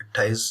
28